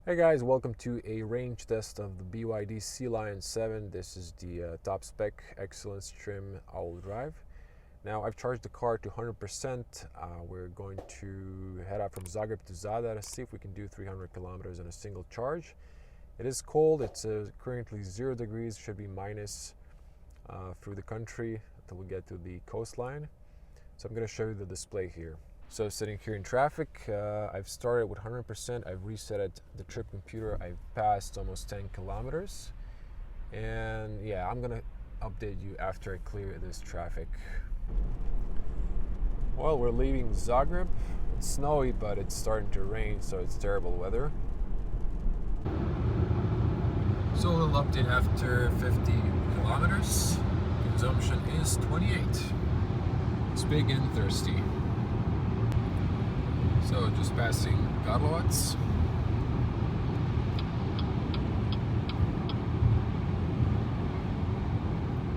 Hey guys, welcome to a range test of the BYD Sealion 7. This is the top spec Excellence trim all-wheel drive. Now I've charged the car to 100%. We're going to head out from Zagreb to Zadar, see if we can do 300 kilometers in a single charge. It is cold, it's currently 0 degrees, should be minus through the country until we get to the coastline. So I'm going to show you the display here. So sitting here in traffic, I've started with 100%. I've reset the trip computer. I've passed almost 10 kilometers. And yeah, I'm gonna update you after I clear this traffic. Well, we're leaving Zagreb. It's snowy, but it's starting to rain, so it's terrible weather. So a little update after 50 kilometers. Consumption is 28. It's big and thirsty. So just passing Karlovac.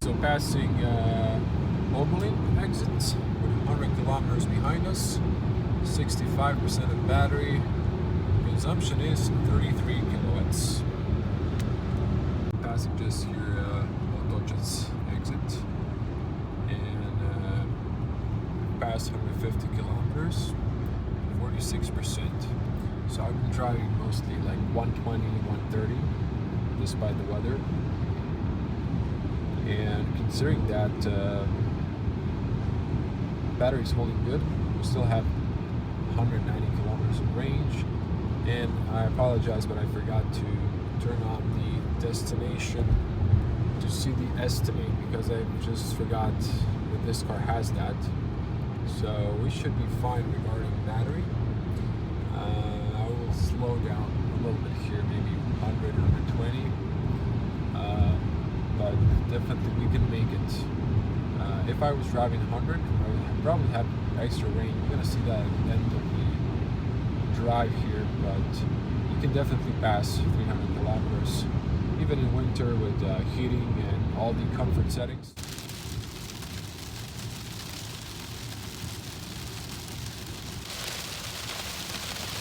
So passing Ogulin exit with 100 kilometers behind us, 65% of battery. Consumption is 33 kilowatts. Passing just here Otoc's exit and past 150 kilometers. 46%. So I've been driving mostly like 120, 130 despite the weather. And considering that battery's holding good, we still have 190 kilometers of range. And I apologize, but I forgot to turn on the destination to see the estimate because I just forgot that this car has that. So we should be fine regarding battery. I will slow down a little bit here, maybe 100, 120. But definitely we can make it. If I was driving 100, I would probably have extra range. You're gonna see that at the end of the drive here, but you can definitely pass 300 kilometers, even in winter with heating and all the comfort settings.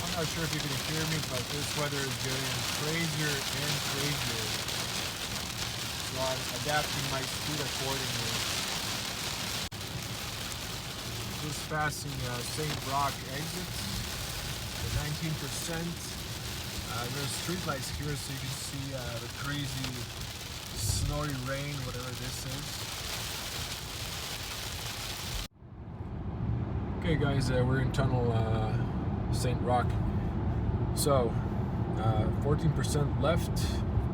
I'm not sure if you can hear me, but this weather is getting crazier and crazier. So I'm adapting my speed accordingly. Just passing St. Roch exit, the 19%. There's street lights here so you can see the crazy snowy rain, whatever this is. Okay guys, we're in tunnel St. Roch. So 14% left,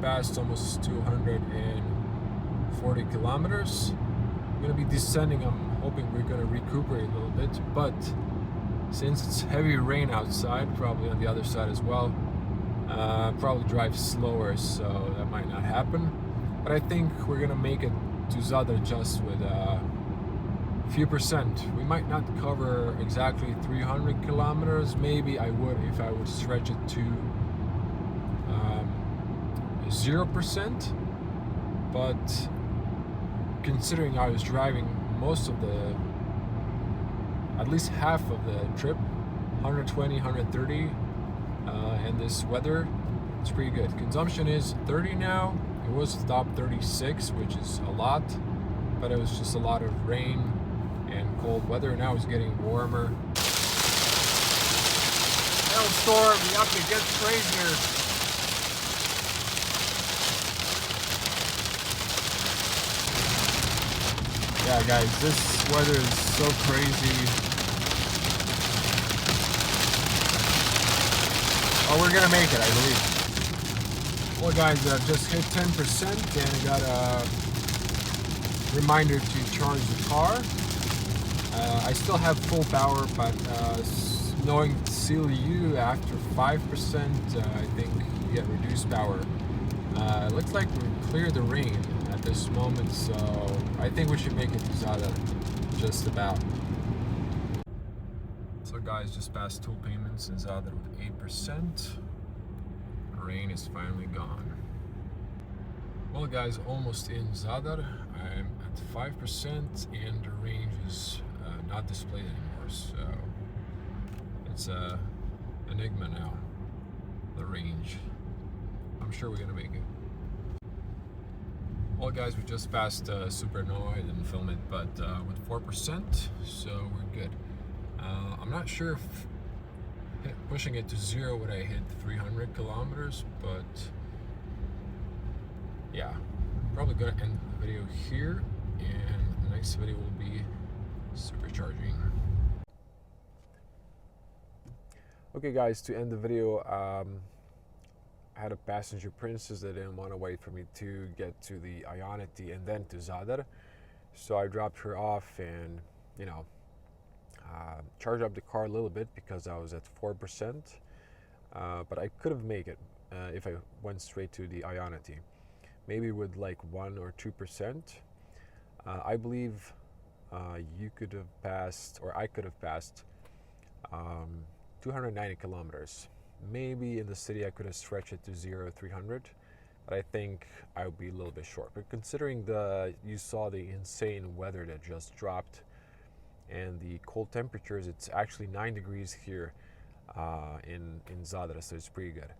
past almost 240 kilometers. I'm gonna be descending. I'm hoping we're gonna recuperate a little bit, but since it's heavy rain outside, probably on the other side as well, probably drive slower, so that might not happen. But I think we're gonna make it to Zadar just with few percent. We might not cover exactly 300 kilometers. Maybe I would if I would stretch it to 0%. But considering I was driving most of at least half of the trip, 120, 130, and this weather, it's pretty good. Consumption is 30 now. It was top 36, which is a lot, but it was just a lot of rain and cold weather. Now it's getting warmer. Hailstorm, yup, it gets crazier. Yeah guys, this weather is so crazy. Oh, we're gonna make it, I believe. Well guys, I've just hit 10% and I got a reminder to charge the car. I still have full power, but knowing Sealion after 5%, I think you get reduced power. It looks like we cleared the rain at this moment, so I think we should make it to Zadar just about. So guys, just passed toll payments in Zadar with 8%. The rain is finally gone. Well guys, almost in Zadar. I'm at 5% and the range is not displayed anymore, so it's a enigma now. the range. I'm sure we're gonna make it. Well guys, we just passed Supernova. I didn't film it, but with 4%, so we're good. I'm not sure if pushing it to 0 would I hit 300 kilometers, but yeah, probably gonna end the video here, and the next video will be supercharging. Okay guys, to end the video, I had a passenger princess that didn't want to wait for me to get to the Ionity and then to Zadar, so I dropped her off and, you know, charged up the car a little bit because I was at 4%, but I could have made it if I went straight to the Ionity, maybe with like 1 or 2%. I believe you could have passed, or I could have passed 290 kilometers. Maybe in the city I could have stretched it to 0, 300, but I think I would be a little bit short. But considering you saw the insane weather that just dropped and the cold temperatures, it's actually 9 degrees here in Zadar, so it's pretty good.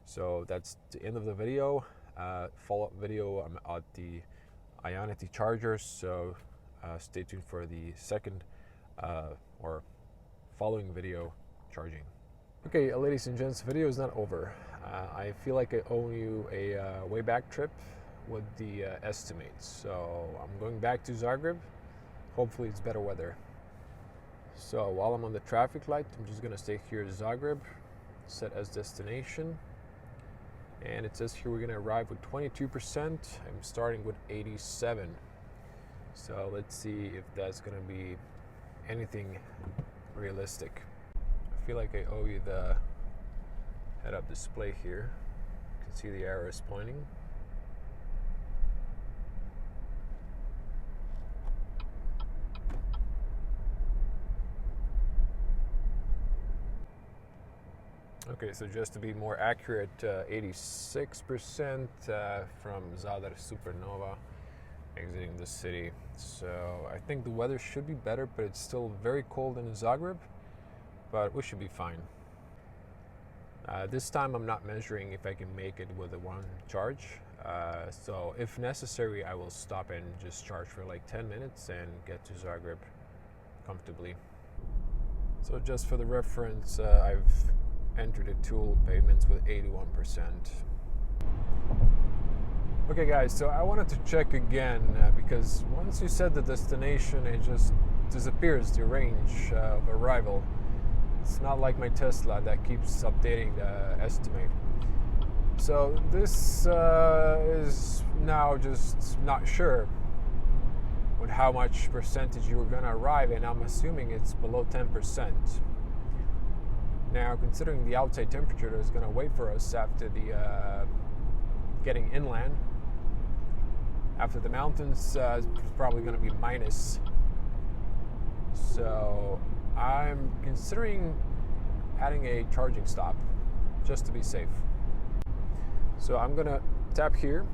So that's the end of the video. Follow-up video, I'm at the Ionity charger, so stay tuned for the second or following video charging. Okay, ladies and gents, the video is not over. I feel like I owe you a way back trip with the estimates. So I'm going back to Zagreb. Hopefully it's better weather. So while I'm on the traffic light, I'm just gonna stay here at Zagreb, set as destination. And it says here we're gonna arrive with 22%. I'm starting with 87. So let's see if that's gonna be anything realistic. I feel like I owe you the head-up display here. You can see the arrows pointing. Okay, so just to be more accurate, 86% from Zadar Supernova exiting the city. So I think the weather should be better, but it's still very cold in Zagreb, but we should be fine. This time I'm not measuring if I can make it with a one charge. So if necessary, I will stop and just charge for like 10 minutes and get to Zagreb comfortably. So just for the reference, I've entered the tool payments with 81%. Okay guys, so I wanted to check again because once you set the destination, it just disappears, the range of arrival. It's not like my Tesla that keeps updating the estimate. So this is now just not sure with how much percentage you were going to arrive, and I'm assuming it's below 10%. Now, considering the outside temperature that's going to wait for us after the getting inland, after the mountains, it's probably going to be minus. So I'm considering adding a charging stop just to be safe. So I'm going to tap here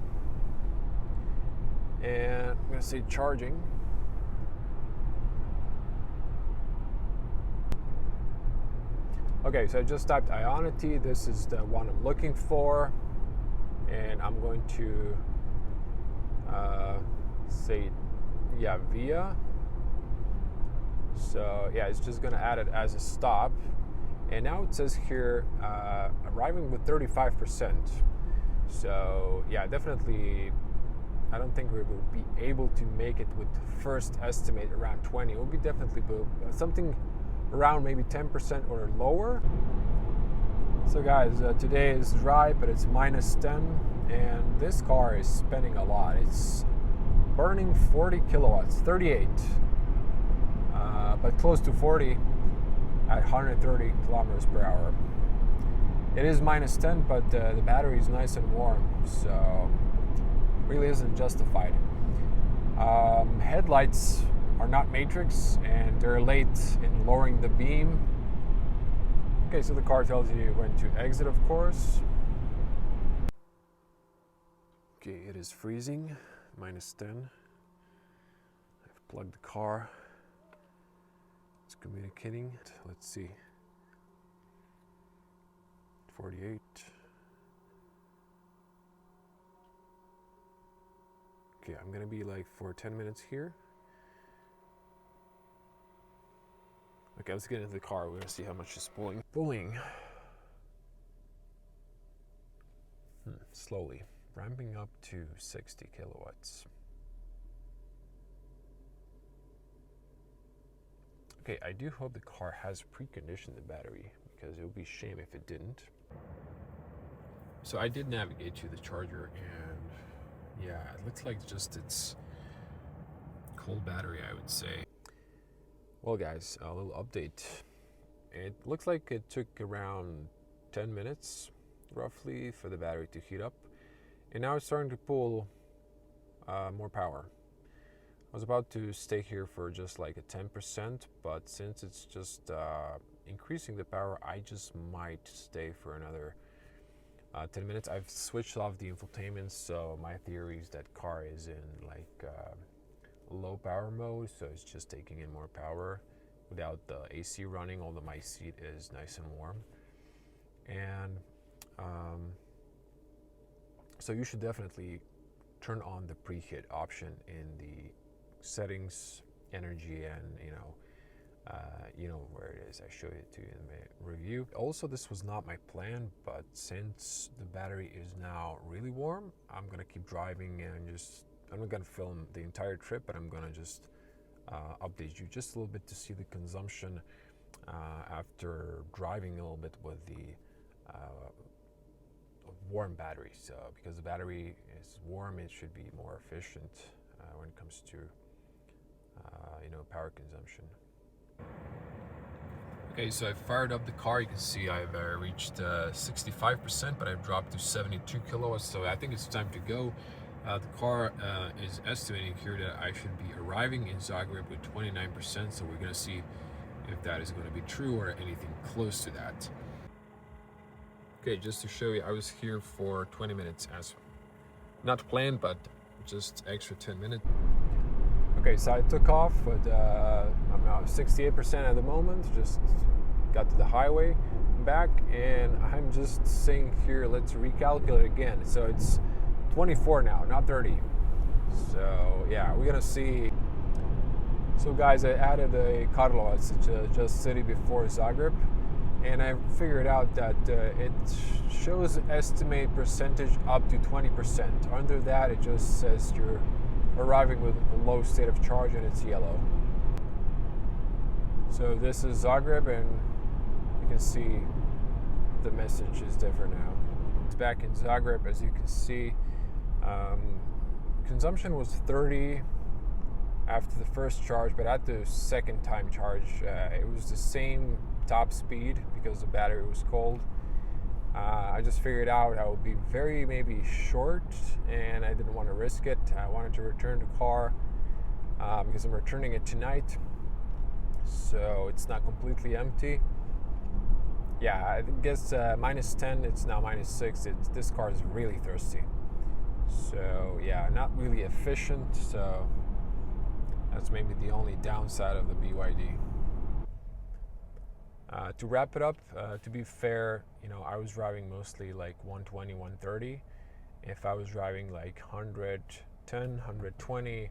and I'm going to say charging. Okay, so I just typed Ionity. This is the one I'm looking for, and I'm going to say, yeah, via. So yeah, it's just going to add it as a stop. And now it says here arriving with 35%. So yeah, definitely, I don't think we will be able to make it with first estimate around 20. It will be definitely something around maybe 10% or lower. So guys, today is dry, but it's minus 10, and this car is spending a lot. It's burning 40 kilowatts, 38, but close to 40 at 130 kilometers per hour. It is minus 10, but the battery is nice and warm, so really isn't justified. Headlights are not matrix, and they're late in lowering the beam. Okay, so the car tells you when to exit, of course. Okay, it is freezing, minus 10. I've plugged the car. It's communicating. Let's see. 48. Okay, I'm gonna be like for 10 minutes here. Okay, let's get into the car. We're gonna see how much it's pulling. Slowly, ramping up to 60 kilowatts. Okay, I do hope the car has preconditioned the battery, because it would be a shame if it didn't. So I did navigate to the charger, and yeah, it looks like just it's cold battery, I would say. Well guys, a little update. It looks like it took around 10 minutes roughly for the battery to heat up, and now it's starting to pull more power. I was about to stay here for just like a 10%, but since it's just increasing the power, I just might stay for another 10 minutes. I've switched off the infotainment, so my theory is that car is in like low power mode, so it's just taking in more power without the AC running, although my seat is nice and warm. And so you should definitely turn on the preheat option in the settings, energy, and you know where it is. I showed it to you in the review. Also, this was not my plan, but since the battery is now really warm, I'm gonna keep driving and I'm not gonna film the entire trip, but I'm gonna just update you just a little bit to see the consumption after driving a little bit with the warm battery. So because the battery is warm, it should be more efficient when it comes to power consumption. Okay, so I fired up the car. You can see I've reached 65%, but I've dropped to 72 kilowatts. So I think it's time to go. The car is estimating here that I should be arriving in Zagreb with 29%. So we're going to see if that is going to be true or anything close to that. Okay, just to show you, I was here for 20 minutes as not planned, but just extra 10 minutes. Okay, so I took off, but I'm now 68% at the moment. Just got to the highway back, and I'm just saying here, let's recalculate again. So it's 24 now, not 30. So yeah, we're gonna see. So guys, I added a Karlovac, just city before Zagreb, and I figured out that it shows estimate percentage up to 20%. Under that, it just says you're arriving with a low state of charge, and it's yellow. So this is Zagreb, and you can see the message is different now. It's back in Zagreb, as you can see. Consumption was 30 after the first charge, but at the second time charge, it was the same top speed because the battery was cold. I just figured out I would be maybe short, and I didn't want to risk it. I wanted to return the car because I'm returning it tonight, so it's not completely empty. Yeah, I guess -10, it's now -6. This car is really thirsty. So yeah, not really efficient, so that's maybe the only downside of the BYD. To wrap it up, to be fair, I was driving mostly like 120, 130. If I was driving like 110, 120,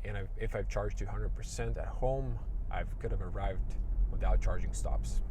and if I've charged to 100% at home, I could have arrived without charging stops.